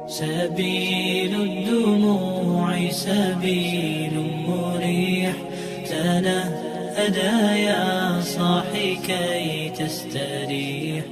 سبيل الدموع سبيل مريح، تنهدى يا صاحي كي تستريح.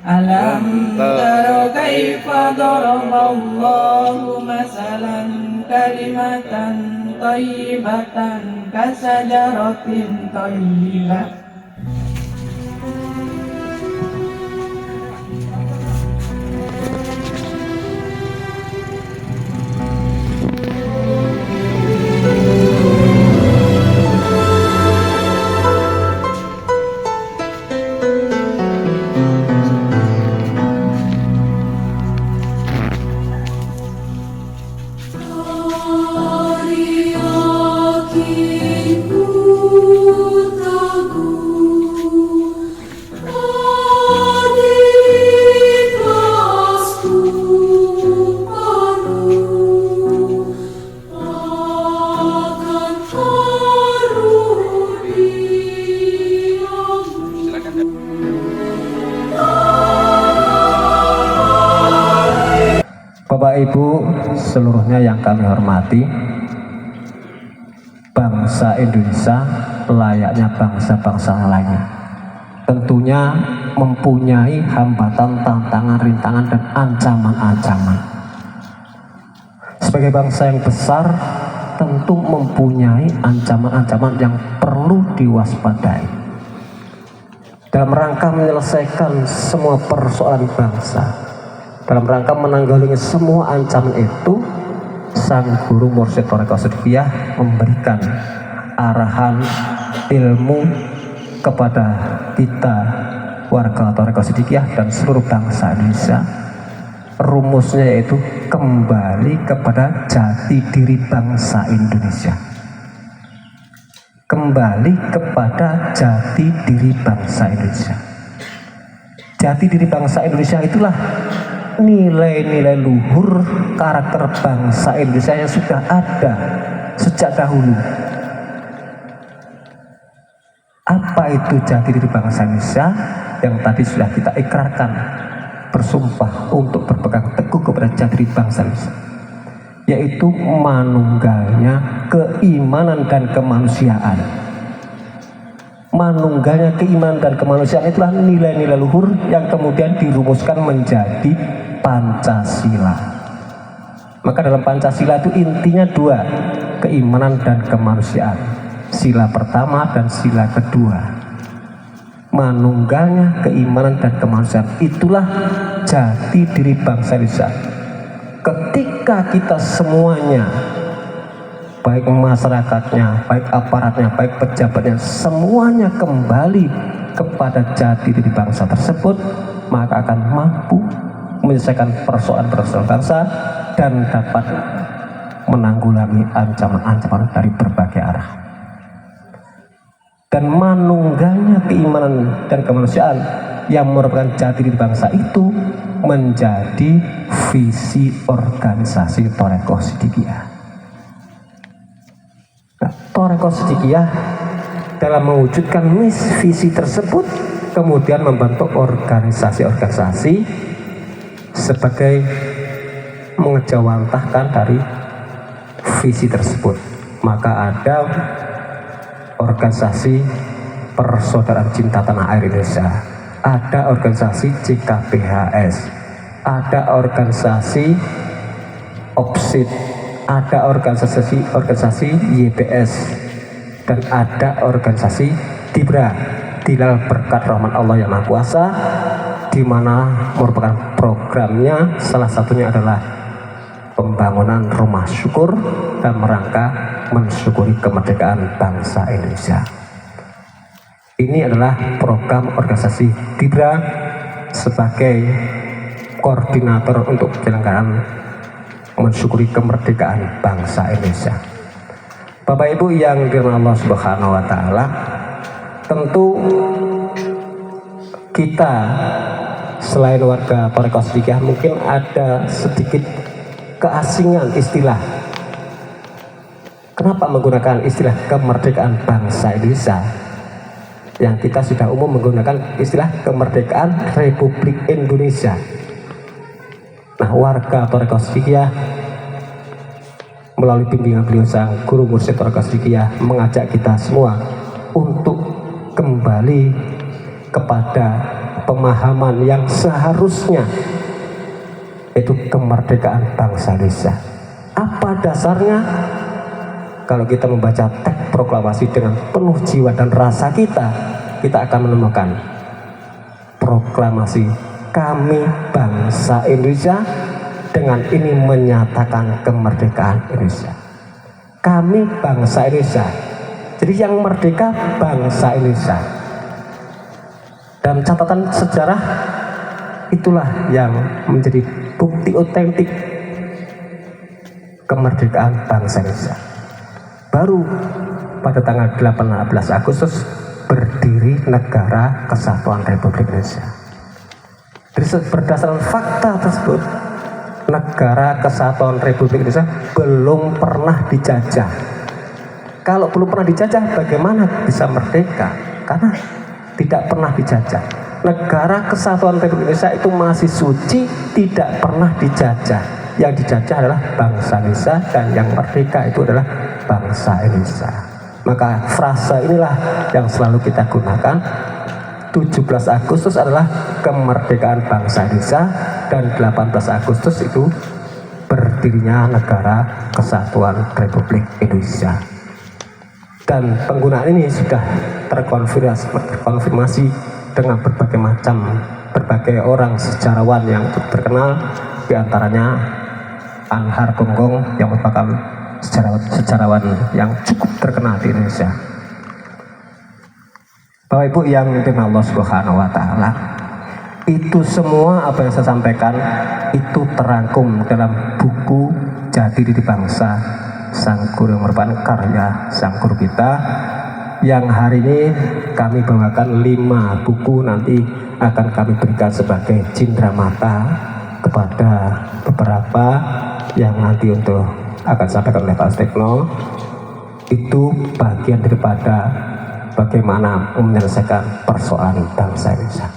Alam tara kaifa daraballahu masalan kalimatan thayyibatan kasajaratin thayyibah. Bapak Ibu seluruhnya yang kami hormati, bangsa Indonesia layaknya bangsa-bangsa lainnya tentunya mempunyai hambatan, tantangan, rintangan, dan ancaman-ancaman. Sebagai bangsa yang besar tentu mempunyai ancaman-ancaman yang perlu diwaspadai dalam rangka menyelesaikan semua persoalan bangsa. Dalam rangka menanggulangi semua ancaman itu, Sang Guru Mursyid Thariqah Sidikiyah memberikan arahan ilmu kepada kita warga Thariqah Sidikiyah dan seluruh bangsa Indonesia. Rumusnya yaitu kembali kepada jati diri bangsa Indonesia. Kembali kepada jati diri bangsa Indonesia. Jati diri bangsa Indonesia itulah nilai-nilai luhur karakter bangsa Indonesia yang sudah ada sejak dahulu. Apa itu jati diri bangsa Indonesia? Yang tadi sudah kita ikrarkan, bersumpah untuk berpegang teguh kepada jati diri bangsa Indonesia, yaitu manunggalnya keimanan dan kemanusiaan. Manunggalnya keimanan dan kemanusiaan itulah nilai-nilai luhur yang kemudian dirumuskan menjadi Pancasila. Maka dalam Pancasila itu intinya dua, keimanan dan kemanusiaan. Sila pertama dan sila kedua. Manunggalnya keimanan dan kemanusiaan, itulah jati diri bangsa Indonesia. Ketika kita semuanya, baik masyarakatnya, baik aparatnya, baik pejabatnya, semuanya kembali kepada jati diri bangsa tersebut, maka akan mampu menyelesaikan persoalan-persoalan bangsa dan dapat menanggulangi ancaman-ancaman dari berbagai arah. Dan manunggalnya keimanan dan kemanusiaan yang merupakan jati diri bangsa itu menjadi visi organisasi Thariqah Sidikiyah. Nah, Thariqah Sidikiyah dalam mewujudkan visi tersebut kemudian membentuk organisasi-organisasi sebagai mengejawantahkan dari visi tersebut. Maka ada organisasi Persaudaraan Cinta Tanah Air Indonesia, ada organisasi JKPHS, ada organisasi OPSID, ada organisasi YBS, dan ada organisasi Dibra, Dilal Berkat Rahman Allah yang Maha Kuasa, di mana merupakan programnya salah satunya adalah pembangunan rumah syukur dan rangka mensyukuri kemerdekaan bangsa Indonesia. Ini adalah program organisasi Dibra sebagai koordinator untuk penyelenggaraan mensyukuri kemerdekaan bangsa Indonesia. Bapak Ibu yang dirahmati Allah Subhanahu wa taala, tentu kita selain warga Thariqah Sidikiyah mungkin ada sedikit keasingan istilah. Kenapa menggunakan istilah kemerdekaan bangsa Indonesia? Yang kita sudah umum menggunakan istilah kemerdekaan Republik Indonesia. Nah, warga Thariqah Sidikiyah melalui bimbingan beliau sang guru mursyid Thariqah Sidikiyah mengajak kita semua untuk kembali kepada pemahaman yang seharusnya, yaitu kemerdekaan bangsa Indonesia. Apa dasarnya? Kalau kita membaca teks proklamasi dengan penuh jiwa dan rasa kita akan menemukan proklamasi kami bangsa Indonesia dengan ini menyatakan kemerdekaan Indonesia. Kami bangsa Indonesia. Jadi yang merdeka bangsa Indonesia. Dan catatan sejarah itulah yang menjadi bukti otentik kemerdekaan bangsa Indonesia. Baru pada tanggal 18 Agustus berdiri Negara Kesatuan Republik Indonesia. Jadi berdasarkan fakta tersebut, Negara Kesatuan Republik Indonesia belum pernah dijajah. Kalau belum pernah dijajah, bagaimana bisa merdeka? Karena tidak pernah dijajah. Negara Kesatuan Republik Indonesia itu masih suci, tidak pernah dijajah. Yang dijajah adalah bangsa Indonesia, dan yang merdeka itu adalah bangsa Indonesia. Maka frasa inilah yang selalu kita gunakan. 17 Agustus adalah kemerdekaan bangsa Indonesia, dan 18 Agustus itu berdirinya Negara Kesatuan Republik Indonesia. Dan penggunaan ini sudah terkonfirmasi dengan berbagai orang sejarawan yang terkenal, diantaranya Anhar Gonggong yang merupakan sejarawan yang cukup terkenal di Indonesia. Bapak Ibu yang dimuliakan Allah Subhanahu wa taala, itu semua apa yang saya sampaikan itu terangkum dalam buku Jati Diri Bangsa Sang Guru, yang merupakan karya Sang Guru kita, yang hari ini kami bawakan 5 buku, nanti akan kami berikan sebagai cindramata kepada beberapa yang nanti untuk akan sampaikan oleh Pak Stekno. Itu bagian daripada bagaimana menyelesaikan persoalan bangsa Indonesia.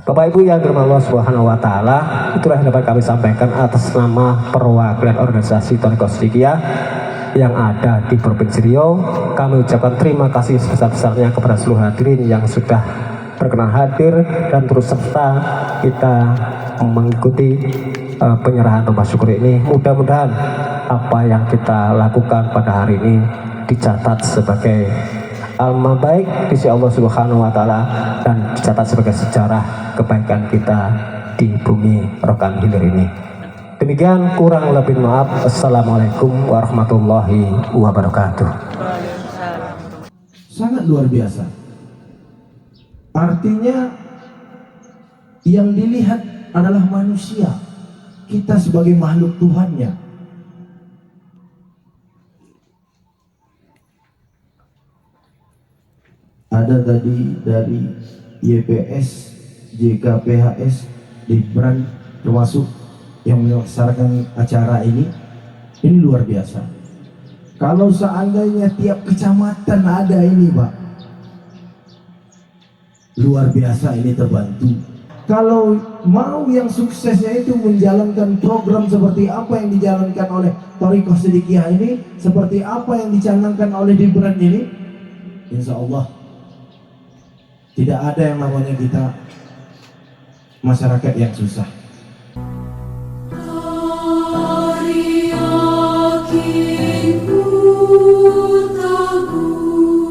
Bapak Ibu yang dirahmati Allah Subhanahu wa taala, itulah yang dapat kami sampaikan atas nama perwakilan organisasi Thariqah Sidikiyah yang ada di Provinsi Riau. Kami ucapkan terima kasih sebesar-besarnya kepada seluruh hadirin yang sudah berkenan hadir dan terus serta kita mengikuti penyerahan rumah syukur ini. Mudah-mudahan apa yang kita lakukan pada hari ini dicatat sebagai amal baik di sisi Allah Subhanahu wa taala, dan dicatat sebagai sejarah kebaikan kita di bumi Rokan Hilir ini. Demikian, kurang lebih maaf. Assalamualaikum warahmatullahi wabarakatuh. Sangat luar biasa. Artinya yang dilihat adalah manusia, kita sebagai makhluk Tuhannya. Ada tadi dari YPS, JKPHS, Dibran termasuk yang melaksanakan acara ini luar biasa. Kalau seandainya tiap kecamatan ada ini, Pak, luar biasa, ini terbantu. Kalau mau yang suksesnya itu menjalankan program seperti apa yang dijalankan oleh Thariqah Sidikiyah ini, seperti apa yang dicanangkan oleh Dibran ini, insya Allah tidak ada yang namanya kita masyarakat yang susah. Hari yakin ku teguh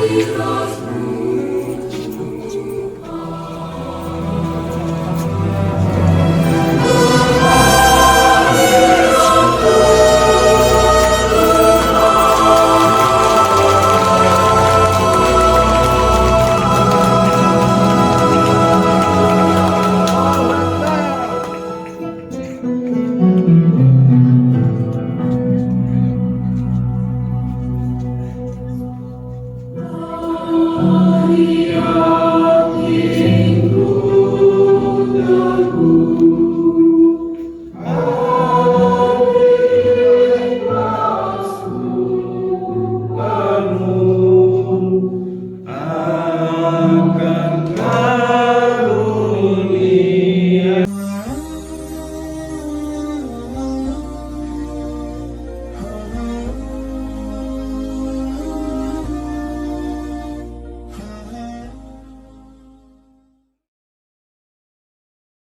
خيرا